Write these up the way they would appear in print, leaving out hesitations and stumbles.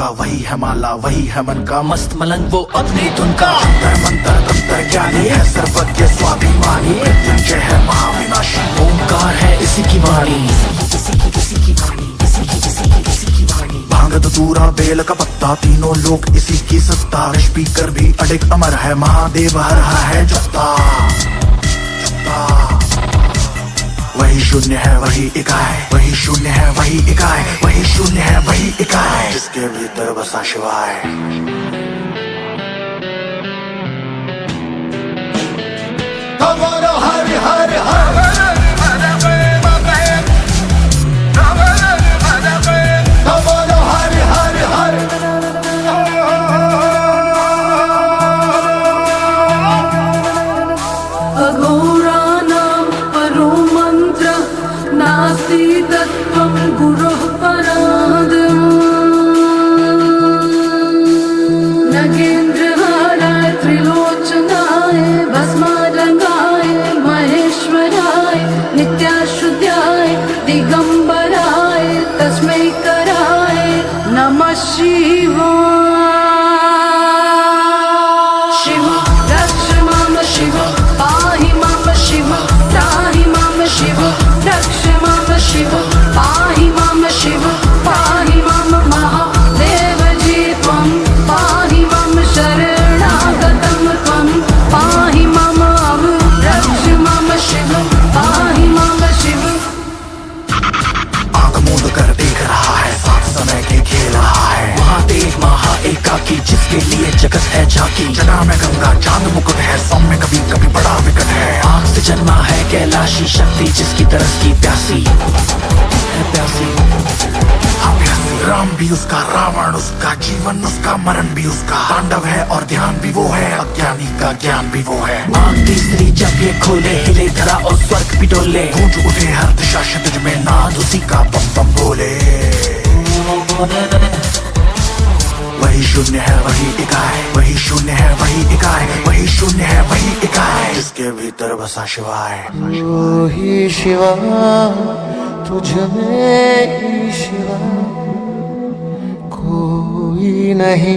का, वही है माला वही है मन का, मस्त मलंग वो अपनी धुन का। अंतर मंतर तंत्र ज्ञानी है सर्वज्ञ स्वाभिमानी, मृत्युंजय है महाविनाशी, ओंकार है इसी की वाणी। भांग धतूरा बेल का पत्ता तीनों लोग इसी की सत्ता, स्पीकर भी अडिग अमर है महादेव हर रहा है जत्ता। वही शून्य है वही इकाई, वही शून्य है वही इकाई, वही शून्य है वही इकाई, जिसके भीतर बसा शिवाय। हर हर हर जिसके लिए जगत है झांकी, जना में गंगा चांद मुकुट है, सौम्य कभी कभी बड़ा विकट है। आग से जन्मा है कैलाशी शक्ति, जिसकी तरस की प्यासी है प्यासी। राम भी उसका, रावण उसका, जीवन उसका, मरण भी उसका, तांडव है और ध्यान भी वो है, अज्ञानी का ज्ञान भी वो है। आग तीसरी जब ये खोले, हिले धरा और स्वर्ग भी डोले, गूंज उठे हर दिशा क्षितिज में, नाद उसी का बम बम बोले। वही शून्य है वही इकाई, वही शून्य है वही इकाई, वही शून्य है वही इकाई, जिसके भीतर बसा शिवाय। तू ही शिवा, तुझ में ही शिवा, कोई नहीं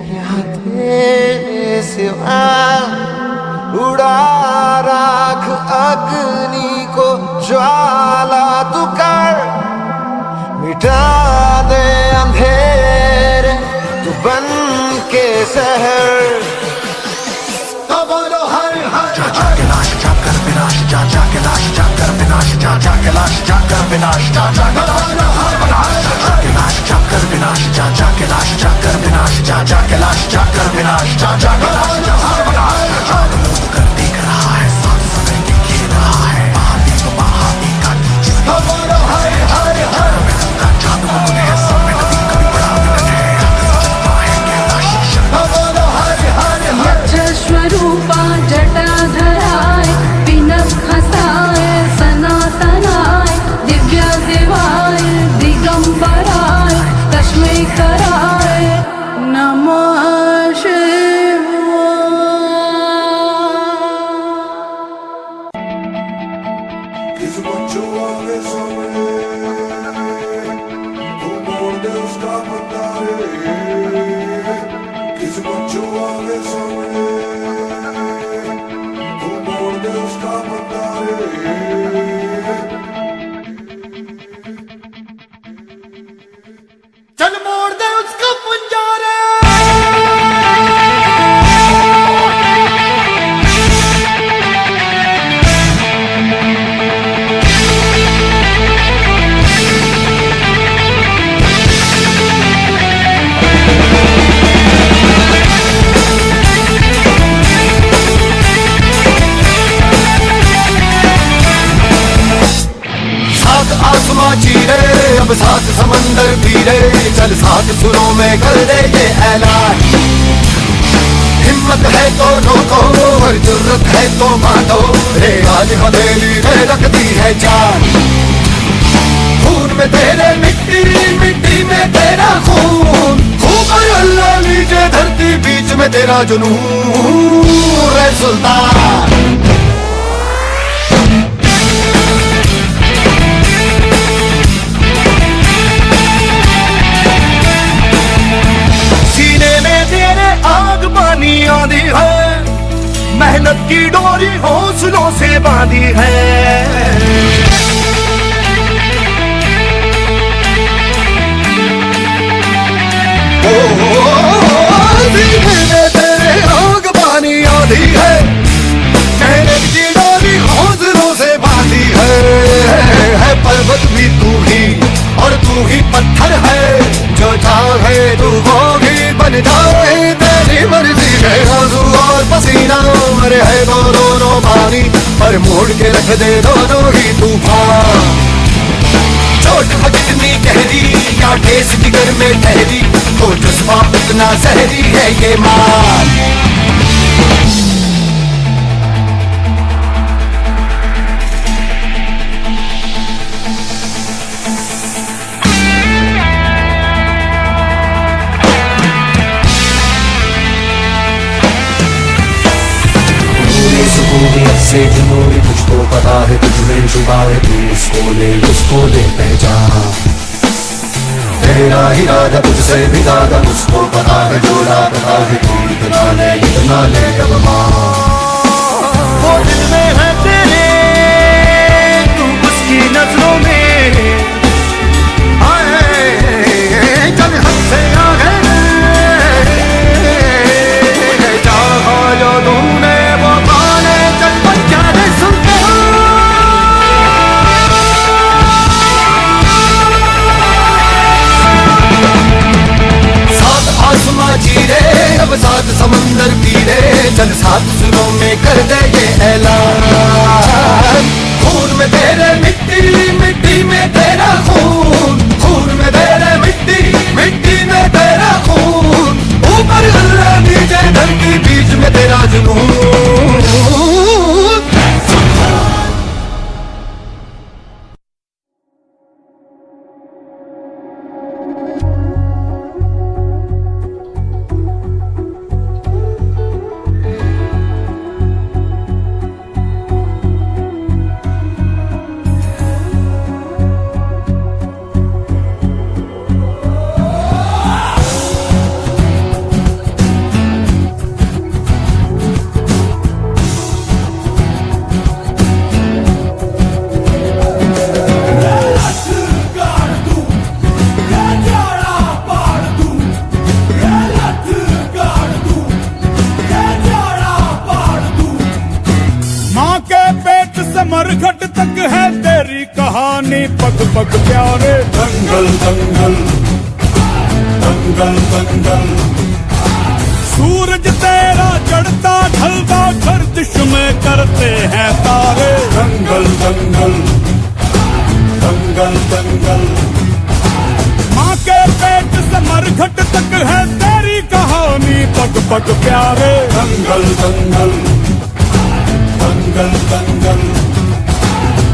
यहाँ तेरे सिवा। उड़ा राख अग्नि को ज्वाला तू कर, मिटा दे अंधेरे तू बन के शहर। जा जा के लाश जा कर विनाश, जा जा के लाश जा कर विनाश, जा जा के लाश जा कर विनाश, जा जा के लाश जा कर विनाश, जा जा के लाश जा कर विनाश, जा जा के लाश जा कर विनाश, जा जा के लाश जा कर विनाश। आग मूंद कर देख रहा है, साथ समय के खेल रहा है, महादेव महाएकाकी, जिसका चांद मुकुट है, सब में कभी कभी बड़ा विकट है। स्वरूपा जटाधराय, पिनक हसाय सनातनाय, दिव्य देवाय दिगंबराय, तस्मै कराय नमः शिवाय। किस बच्चों आगे सामने, तू मोड़ दे उसका बंदा रे। किस बच्चों आगे सामने, तू मोड़ दे उसका बंदा रे। चल मोड़ दे उसका पंजा रे। आसमां चीरे अब सात समंदर पीरे, चल सात सुरों में कर दे ये ऐलान। हिम्मत है तो रोको और जुर्रत है तो मानो, रे आज हथेली में रखती है जान। खून में तेरे मिट्टी, मिट्टी में तेरा खून, ऊपर अल्लाह नीचे धरती, बीच में तेरा जुनून रे सुल्तान। हौसलों से बांधी है। सीने में तेरे आग पानी आधी है, मैंने की डाली हौसलों से बांधी है पर्वत भी तू ही और तू ही पत्थर है, जो चाहे तू वो भी बन जाए तेरी मर्जी है। आंसू और पसीना मरे है दोनों पानी, पर मोड़ के रख दे दोनों ही तूफान। चोट कितनी गहरी या ठेस जिगर में ठहरी, तो जज्बा इतना जहरी है ये मान। से जुनून तुझको पता है, तुझमें छुपा है, तू उसको ले पहचान। तेरा इरादा तुझसे भी ज्यादा उसको पता है, जो लापता है तू इतना ले अब वो दिल में है तेरे, तू उसकी नजरों में आए चल हद से आगे चाहा जो तूने वो पाने चल बच्चा ने सुनते हो। सात आसमां चीरे अब सात समंदर पीरे, चल सात सुरों में कर दे ये ऐलान। खून में तेरे मिट्टी मिट्टी में तेरा खून, खून में तेरे मिट्टी मिट्टी में तेरा खून। ऊपर अल्लाह नीचे धरती बीच में तेरा जुनून। मरघट तक है तेरी कहानी, पग पग प्यारे। दंगल दंगल दंगल दंगल, सूरज तेरा चढ़ता ढलता गर्दिश में करते हैं तारे। दंगल दंगल दंगल दंगल, माँ के पेट से मरघट तक है तेरी कहानी, पग पग प्यारे। दंगल दंगल दंगल दंगल,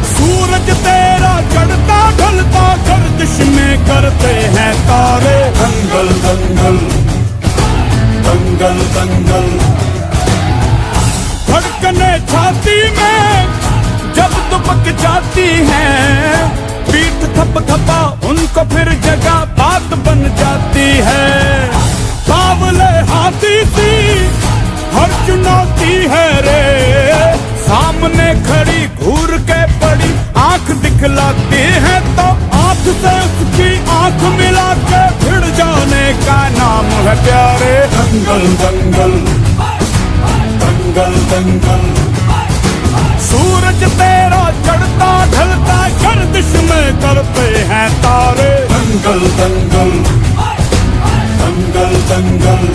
सूरज तेरा चढ़ता ढलता गर्दिश में करते हैं तारे। दंगल दंगल दंगल दंगल, धड़कने छाती में जब दुबक जाती हैं, पीठ थप थपा उनको फिर जगह बात बन जाती है। बावले हाथी सी हर चुनौती है रे, सामने खड़ी घूर के पड़ी आंख दिखलाती है, तो आंख से उसकी आंख मिला के भिड़ जाने का नाम है प्यारे। दंगल दंगल दंगल दंगल, सूरज तेरा चढ़ता ढलता गर्दिश में करते हैं तारे। दंगल दंगल दंगल दंगल,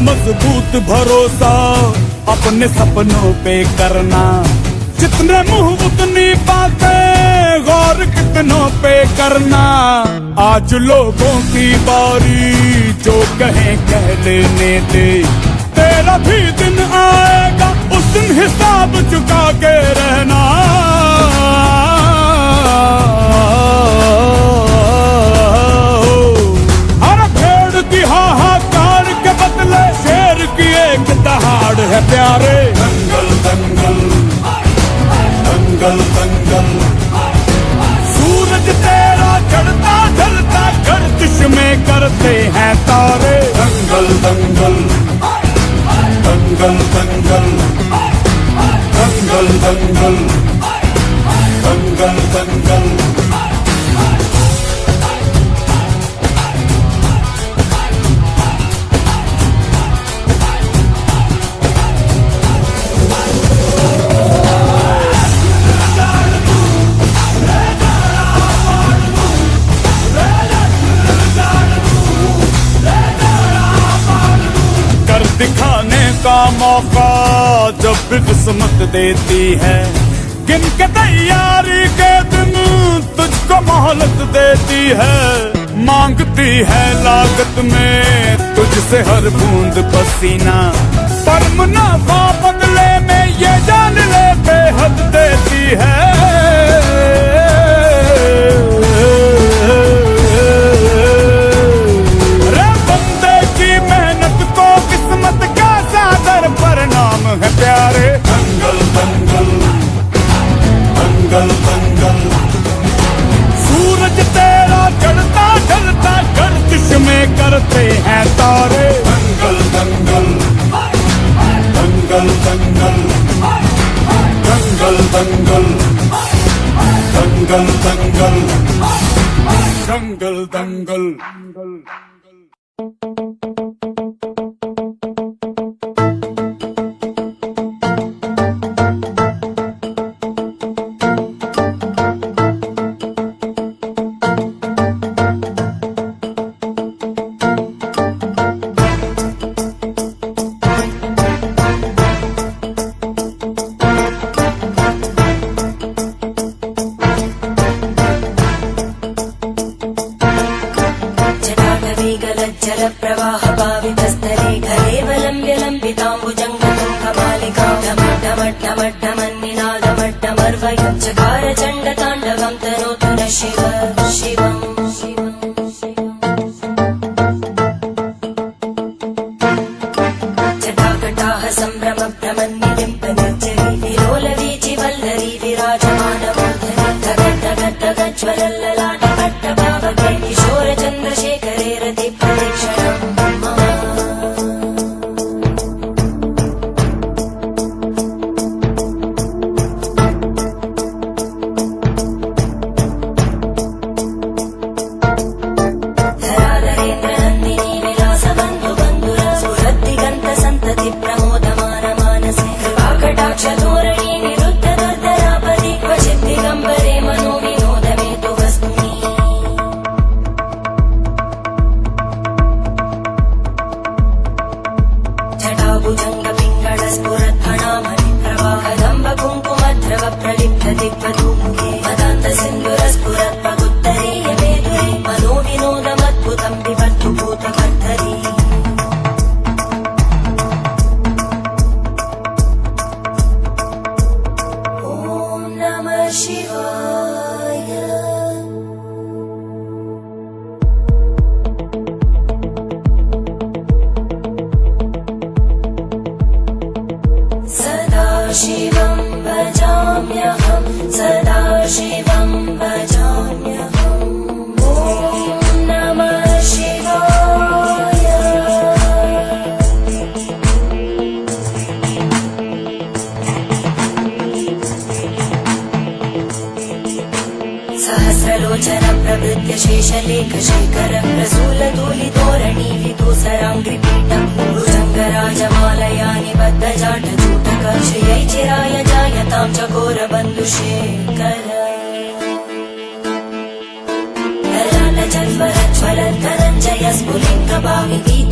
मजबूत भरोसा अपने सपनों पे करना, जितने मुंह उतनी बातें गौर कितनों पे करना। आज लोगों की बारी जो कहें कह लेने दे, तेरा भी दिन आएगा, उस दिन हिसाब चुका के रहना। अरे भेड़ की हाहाकार के बदले शेर की एक दहाड़ है प्यारे। दंगल दंगल दंगल दंगल, सूरज तेरा चढ़ता ढलता गर्दिश में करते हैं तारे। दंगल दंगल दंगल दंगल दंगल दंगल दंगल दंगल। दिखाने का मौका जब भी किस्मत देती है, गिन के तैयारी के दिन तुझको मोहलत देती है। मांगती है लागत में तुझसे हर बूंद पसीना, पर मुनाफा बदले में ये जान ले बेहद देती है। परिणाम है प्यारे। दंगल दंगल दंगल दंगल, सूरज तेरा चढ़ता ढलता गर्दिश में करते हैं तारे। दंगल दंगल दंगल दंगल दंगल दंगल दंगल दंगल दंगल दंगल।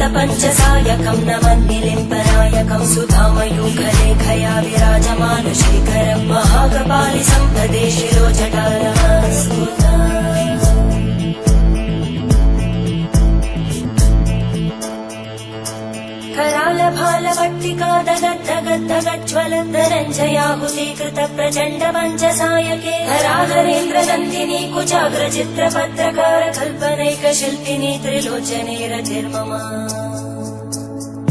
पंचसायकं नमन्निलिम्पनायकं सुधामयूखलेखया विराजमानशेखरं महाकपालि सम्पदे शिरोजटालस्फुटम्। कराल भाल पट्टिका दगद्दगद्दगज्ज्वल धनञ्जयाहुतीकृत प्रचण्ड पञ्चसायके धराधरेन्द्र नन्दिनी कुचाग्र चित्र पत्रकार कल्पनैक शिल्पिनी त्रिलोचने रतिर्मम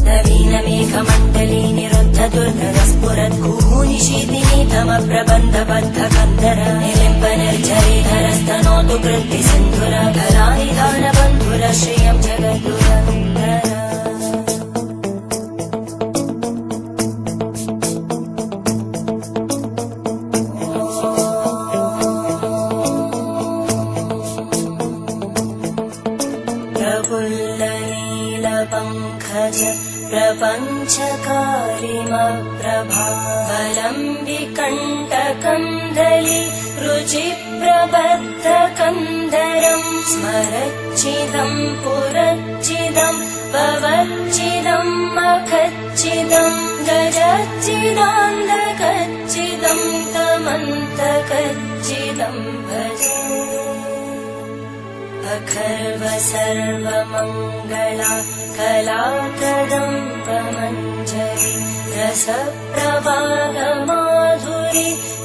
नवीन मेघमण्डली निरुद्ध दुर्धर स्फुरत् कुहूनिशीतिनी तम प्रबन्ध बद्ध कन्दर निलिम्ब निर्झरीधरस्तनोतु कृत्ति सिन्धुर धरानिधान बन्धुर श्रियं जगद्दुरन्धर प्रफुल्लनीलपङ्कज प्रपञ्चकारिमप्रभावलं विकण्टकन्दली रुचिप्रबद्धकन्दरं स्मरच्चिदं पुरच्चिदं भवच्चिदं मखच्चिदं गजच्चिदान्धकच्चिदं तमन्तकच्चिदं भजे अखर्व सर्वमङ्गला कलाकदम्बमञ्जरी रसप्रवाहमाधुरी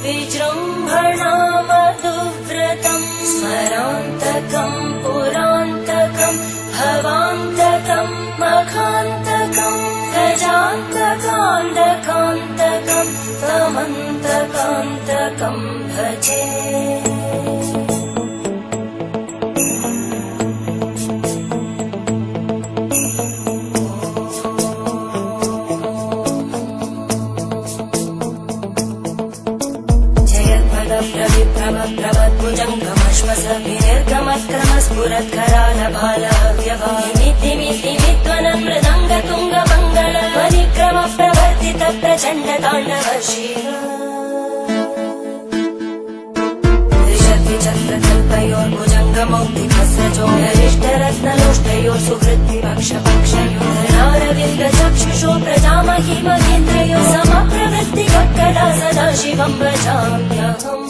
विजृम्भणा मधुव्रतं स्मरान्तकं पुरान्तकं भवान्तकं मखान्तकं गजान्तकान्तकान्तकं तमन्तकान्तकं भजे स्फुरत्करालभालव्यवामिद्धिमिद्धिमिद्वनं मृदङ्गतुङ्गमङ्गल परिक्रम प्रवर्तित प्रचण्ड ताण्डव शिव त्रिशक्तिचक्रकल्पयोर्भुजङ्गमौक्तिकस्रजोगरिष्ठरत्नलोष्टयोः सुहृद्विपक्षपक्षयोः धरणारविन्द चक्षुषो प्रजामहि महेन्द्रयोः समप्रवृत्तिकक्कदा सदा शिवं भजाम्यहम्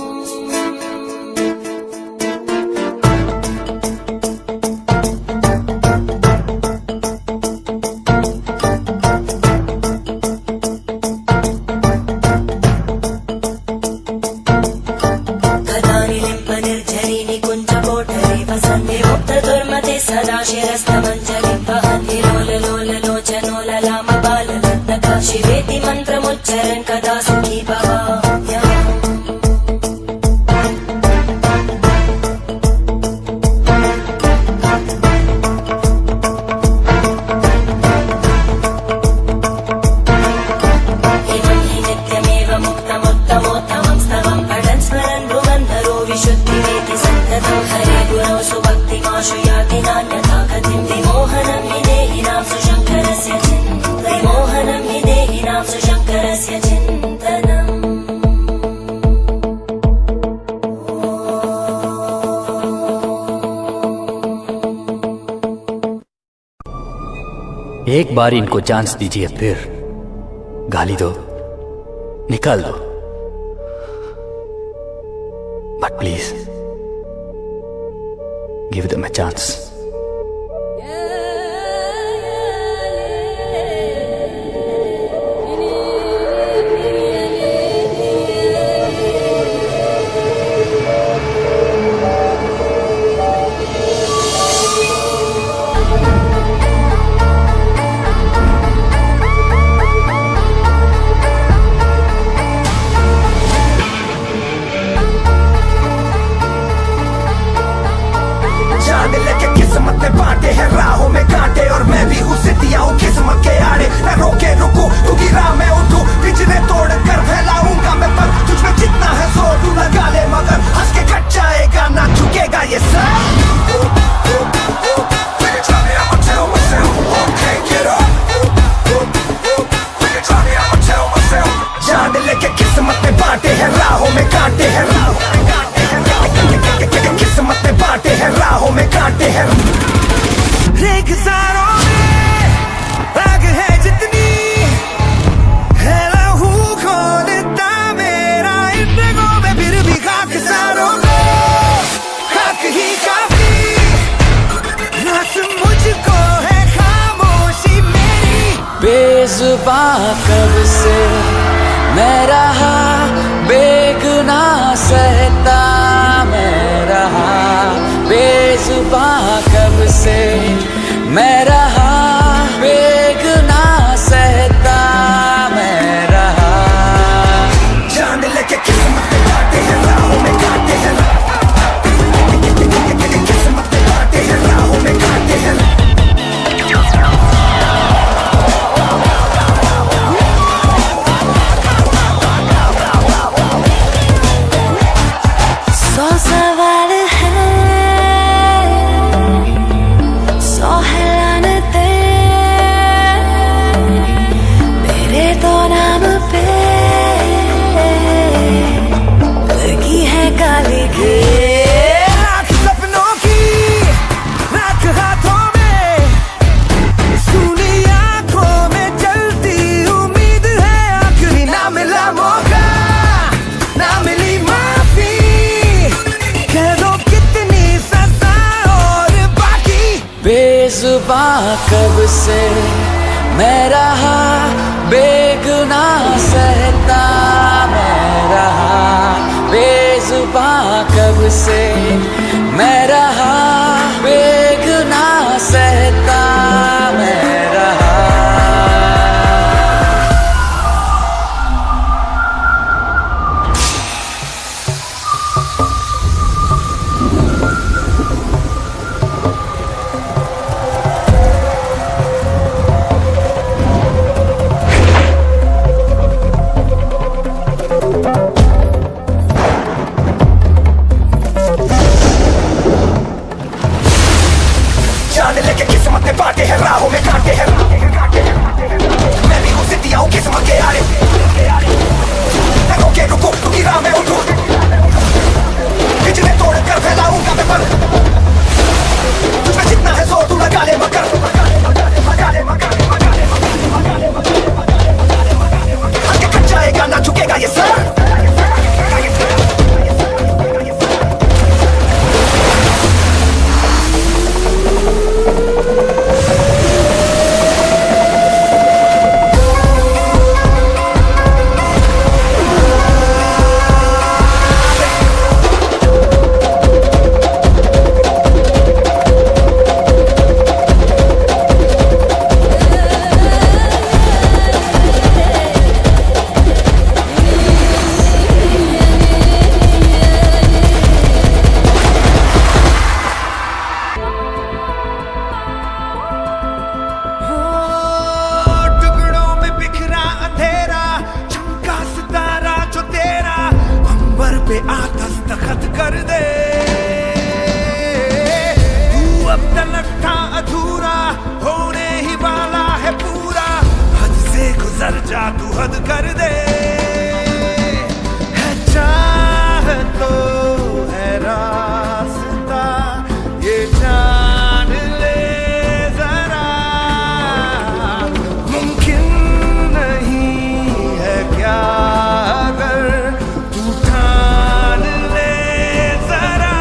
सदा शिरस्तमञ्जलिं वहन्ति लोललोललोचनोललामबालरत्नका शिवेति मन्त्रमुच्चरन् कदा सुखी भवाम्यहम् इमं हि नित्यमेव मुक्तमुत्तमोत्तमं स्तवं पठन् स्मरन् भ्रुवन्धरो विशुद्धिमेति सन्ततं हरे गुरौ सुभक्तिमाशु याति नान्यथा गतिं विमोहनं हि देहिनां सुशङ्करस्य विमोहनं हि देहिनां सुशङ्करस्य चिन्तनम् एक बार इनको चांस दीजिए, फिर गाली दो, निकाल दो, but please give them a chance. जान लगे किस से मैं रहा बेगुना सहता, मैं रहा बेजुबां कब से मैं रहा बेगुना सहता, मैं रहा। जान लेके किस्मत पे काटे हैं राहों में काटे हैं, किस्मत पे काटे हैं राहों में काटे हैं। सौ सवाल है, सौ है लानतें मेरे तो नाम पे लगी है काली की। राख सपनों की राख हाथों में, सुनी आंखों में जलती उम्मीद है आखिरी। ना मिला मौका ना मिली माफी, कह दो कितनी सजा और बाकी। बेजुबां कब से मैं रहा बेगुना सहता, मैं रहा बेजुबां कब से मैं रहा बेगुना सहता, मैं रहा। जान लेके किस्मत ने बांटे हैं राहों में काटे हैं, मैं भी हूँ सिद्धियाँ हूँ किस्मत के आरे। रोके रुको रुकी राह में उठूं, बिजली तोड़ कर फैलाऊंगा मैं पर, तुझमें जितना है जोर तू लगा ले मगर, हल्के कट जाएगा ना झुकेगा ये सर। टुकड़ों में बिखरा अंधेरा, चमका सितारा जो तेरा, अंबर पे आ दस्तखत कर दे। तू अब तलक था अधूरा, होने ही वाला है पूरा, हद से गुजर जा तू हद कर दे। है चाह तो है रास्ता, ये जान ले जरा, मुमकिन नहीं है क्या अगर तू ठान ले जरा।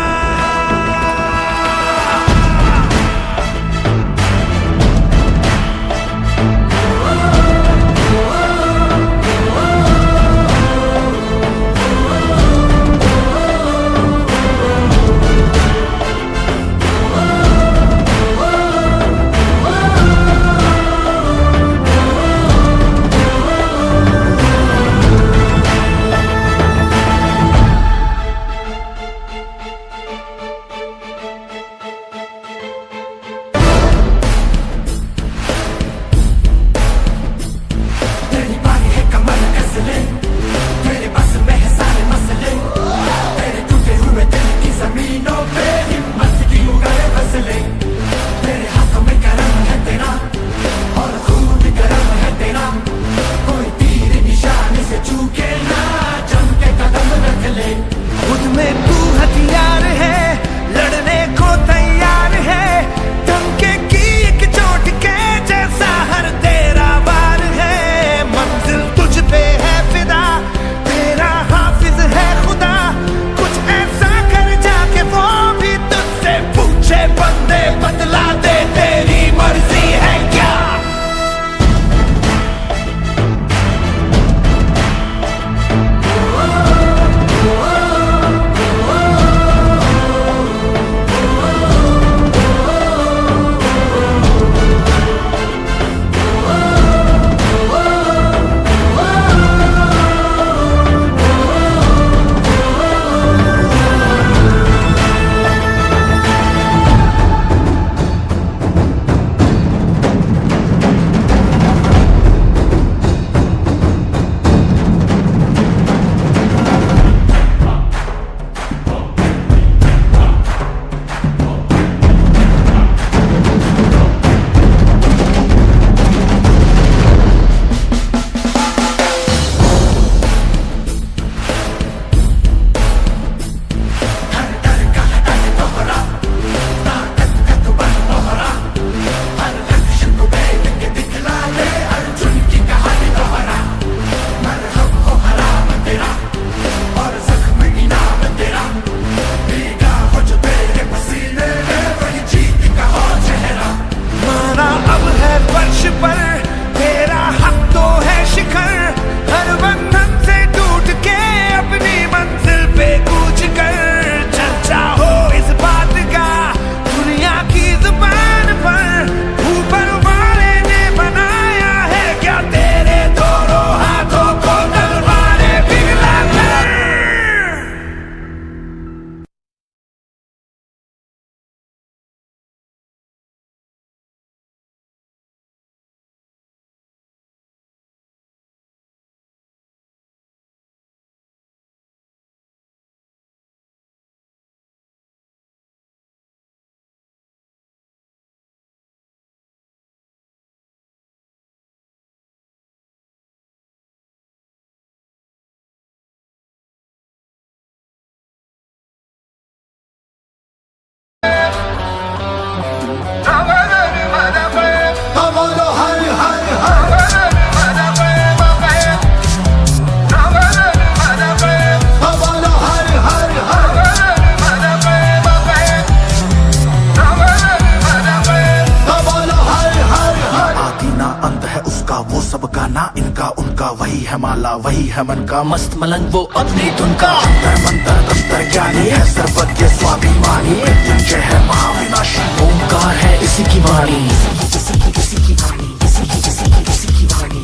वाला वही है मन का मस्त मलंग, वो अपनी धुन का अंतर मंतर तंत्र ज्ञानी है, सर्वज्ञ स्वाभिमानी, मृत्युंजय है महाविनाशी, ओंकार है इसी की वाणी,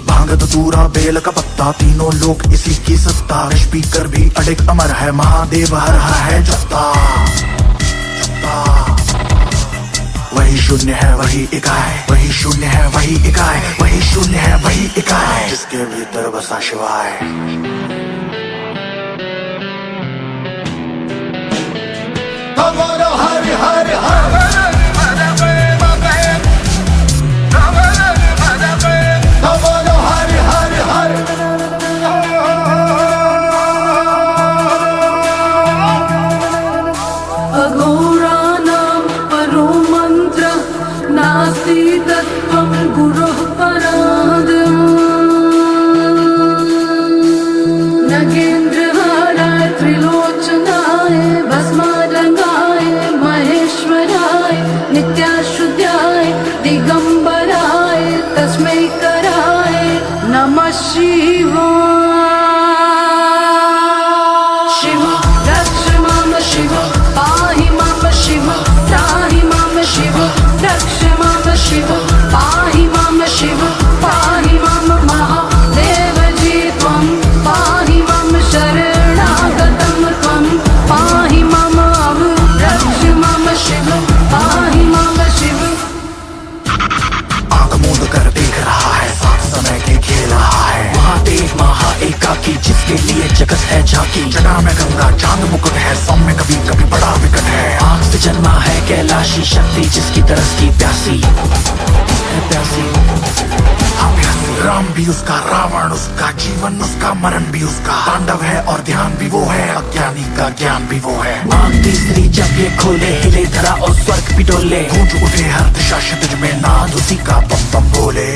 भांग धतूरा बेल का पत्ता तीनों लोग इसी की सत्ता, स्पीकर भी अडिग अमर है, महादेव हर हर है जत्ता। वही शून्य है वही इकाई, वही शून्य है वही इकाई, वही शून्य है वही इकाई, जिसके भीतर बसा शिवाय। तो बोलो हर हर हर, तो बोलो हर हर हर। अघोराणां परो मन्त्र नास्ति तत्त्वं गुरोः पराद्। नगेन्द्रहाराय त्रिलोचनाय भस्मालंगाय महेश्वराय नित्याशुद्धाय दिगंबराय तस्मै कराय नमः शिवाय। शिव रक्ष माम शिव पाहि माम शिव त्राहि माम शिव रक्ष माम शिव पाहि माम शिव पाहि माम महादेव जी त्वं पाहि माम शरणागतं त्वं पाहि माम रक्ष माम शिव पाहि माम शिव। आंख मूंद कर देख रहा है, साथ समय के खेल रहा है, महादेव महा एकाकी जिसके लिए जगत है झांकी, जटा में गंगा चांद मुकुट है, सौम्य कभी कभी बड़ा विकट है, आग से जन्मा है कैलाशी शक्ति जिसकी तरस की प्यासी है प्यासी, हाँ प्यासी। राम भी उसका, रावण उसका, जीवन उसका, मरण भी उसका, तांडव है और ध्यान भी वो है, अज्ञानी का ज्ञान भी वो है। आंख तीसरी जब ये खोले हिले धरा और स्वर्ग भी डोले, गूंज उठे हर दिशा क्षितिज में नाद उसी का बम बम बोले।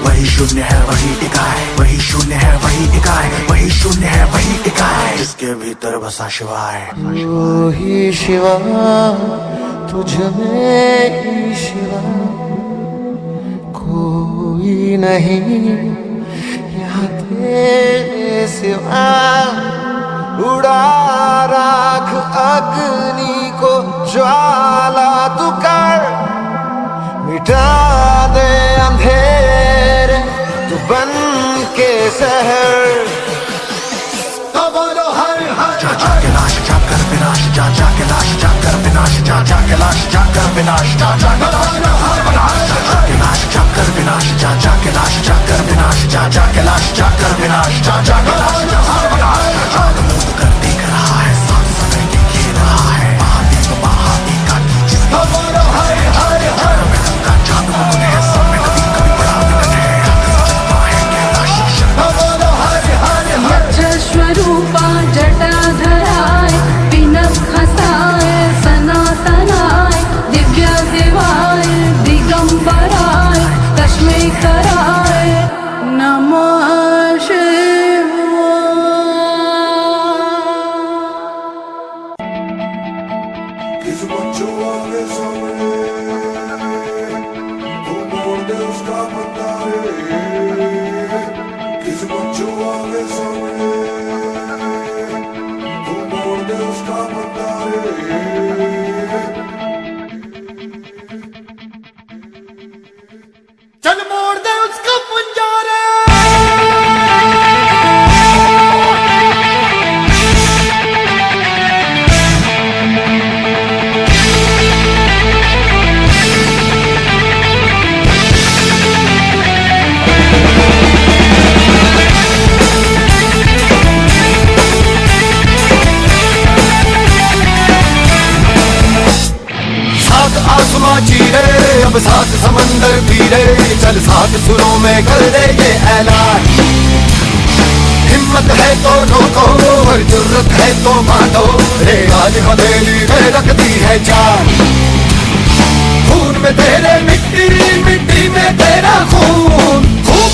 वही शून्य है वही इकाई, वही शून्य है वही इकाई, वही शून्य है वही इकाई, जिसके भीतर बसा शिवाय। तू ही शिवा तुझ में ही शिवा, कोई नहीं यहाँ तेरे सिवा, उड़ा राख अग्नि को ज्वाला तू कर, मिटा दे अंधेरे तू बन के शहर। तो बोलो हर हर जा जा के लाश जा कर विनाश, जा जा के लाश जा कर विनाश, जा जा के लाश जा कर विनाश, जा जा के लाश जा कर विनाश, जा जा के लाश जा कर विनाश, जा जा के लाश जा कर विनाश, जा जा के लाश जा कर विनाश, जा जा के लाश जा कर विनाश। आंख मूंद कर देख रहा है, साथ समय के खेल रहा है, महादेव महा एकाकी जिसके तो बोलो हर हर हर, गंगा चांद मुकुट है, सौम्य कभी कभी बड़ा विकट है, आग से जन्मा है कैलाशी शक्ति। तो बोलो हर हर हर। स्वरूपा जटाधराय पिनखसाय सनातनाय दिव्य देवाय दिगंबराय तस्मै कराय नमः शिवाय। किस बच्चों वाले सामने तू मोड़ दे उसका बंदा है, किस बच्चों वाले सामने तू मोड़ दे उसका बंदा है। चल मोड़ दे उसका पंजारा। सात आसमां चीरे अब सात समंदर पीरे, चल सात सुरों में कर दे ये ऐलान। हिम्मत है तो रोको और जुर्रत है तो मानो, रे आज हथेली में रखती है जान। खून में तेरे मिट्टी, मिट्टी में तेरा खून, खूब